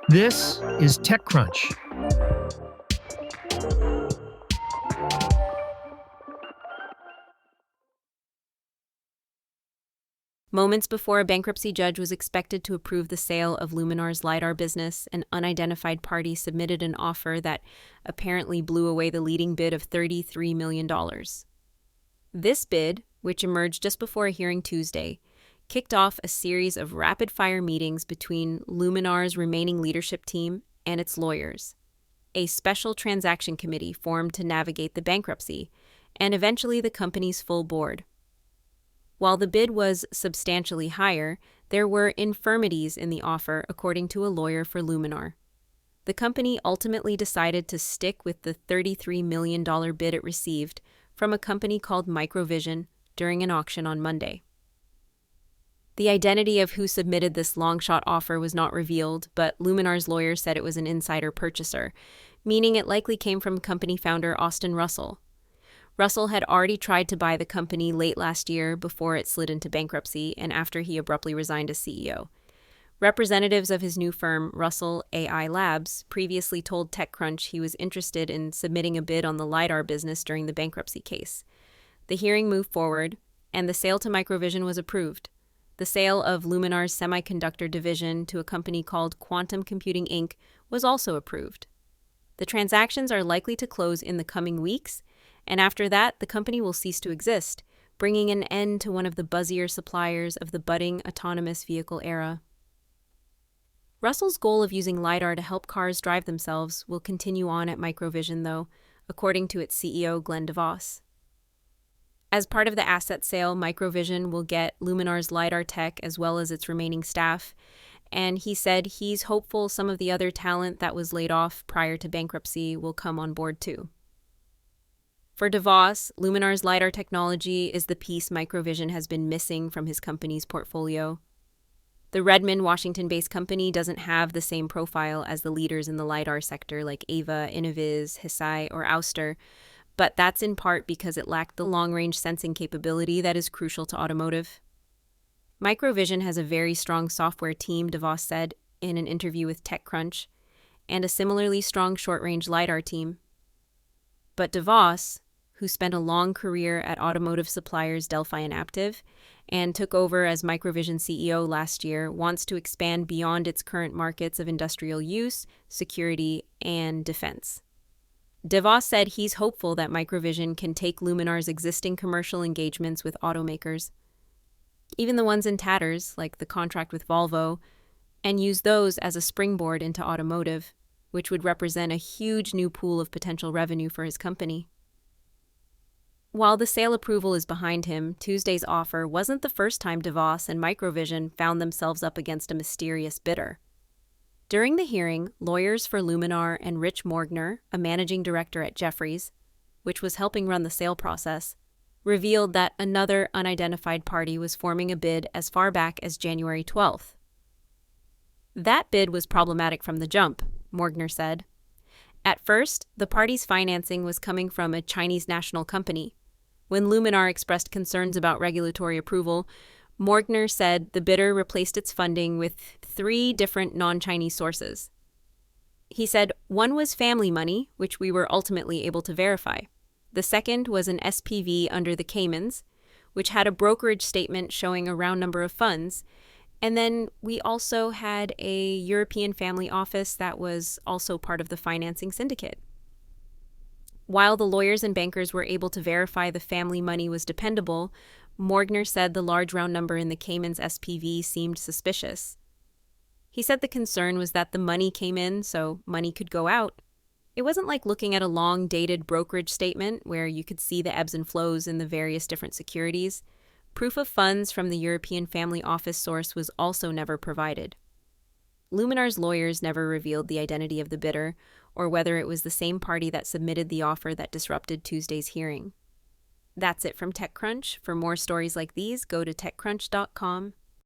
This is TechCrunch. Moments before a bankruptcy judge was expected to approve the sale of Luminar's LiDAR business, an unidentified party submitted an offer that apparently blew away the leading bid of $33 million. This bid, which emerged just before a hearing Tuesday, kicked off a series of rapid-fire meetings between Luminar's remaining leadership team and its lawyers. A special transaction committee formed to navigate the bankruptcy, and eventually the company's full board. While the bid was substantially higher, there were infirmities in the offer, according to a lawyer for Luminar. The company ultimately decided to stick with the $33 million bid it received from a company called Microvision during an auction on Monday. The identity of who submitted this long-shot offer was not revealed, but Luminar's lawyer said it was an insider purchaser, meaning it likely came from company founder Austin Russell. Russell had already tried to buy the company late last year before it slid into bankruptcy and after he abruptly resigned as CEO. Representatives of his new firm, Russell AI Labs, previously told TechCrunch he was interested in submitting a bid on the LiDAR business during the bankruptcy case. The hearing moved forward, and the sale to Microvision was approved. The sale of Luminar's semiconductor division to a company called Quantum Computing Inc. was also approved. The transactions are likely to close in the coming weeks, and after that, the company will cease to exist, bringing an end to one of the buzzier suppliers of the budding autonomous vehicle era. Russell's goal of using LiDAR to help cars drive themselves will continue on at Microvision, though, according to its CEO, Glenn DeVos. As part of the asset sale, Microvision will get Luminar's LiDAR tech as well as its remaining staff, and he said he's hopeful some of the other talent that was laid off prior to bankruptcy will come on board too. For DeVos, Luminar's LiDAR technology is the piece Microvision has been missing from his company's portfolio. The Redmond, Washington-based company doesn't have the same profile as the leaders in the LiDAR sector like Ava, Innoviz, Hesai, or Ouster, but that's in part because it lacked the long-range sensing capability that is crucial to automotive. Microvision has a very strong software team, DeVos said in an interview with TechCrunch, and a similarly strong short-range LiDAR team. But DeVos, who spent a long career at automotive suppliers Delphi and Aptiv, and took over as Microvision CEO last year, wants to expand beyond its current markets of industrial use, security, and defense. DeVos said he's hopeful that Microvision can take Luminar's existing commercial engagements with automakers, even the ones in tatters, like the contract with Volvo, and use those as a springboard into automotive, which would represent a huge new pool of potential revenue for his company. While the sale approval is behind him, Tuesday's offer wasn't the first time DeVos and Microvision found themselves up against a mysterious bidder. During the hearing, lawyers for Luminar and Rich Morgner, a managing director at Jefferies, which was helping run the sale process, revealed that another unidentified party was forming a bid as far back as January 12th. That bid was problematic from the jump, Morgner said. At first, the party's financing was coming from a Chinese national company. When Luminar expressed concerns about regulatory approval, Morgner said the bidder replaced its funding with 3 different non-Chinese sources. He said one was family money, which we were ultimately able to verify. The second was an SPV under the Caymans, which had a brokerage statement showing a round number of funds. And then we also had a European family office that was also part of the financing syndicate. While the lawyers and bankers were able to verify the family money was dependable, Morgner said the large round number in the Caymans SPV seemed suspicious. He said the concern was that the money came in, so money could go out. It wasn't like looking at a long-dated brokerage statement where you could see the ebbs and flows in the various different securities. Proof of funds from the European family office source was also never provided. Luminar's lawyers never revealed the identity of the bidder or whether it was the same party that submitted the offer that disrupted Tuesday's hearing. That's it from TechCrunch. For more stories like these, go to techcrunch.com.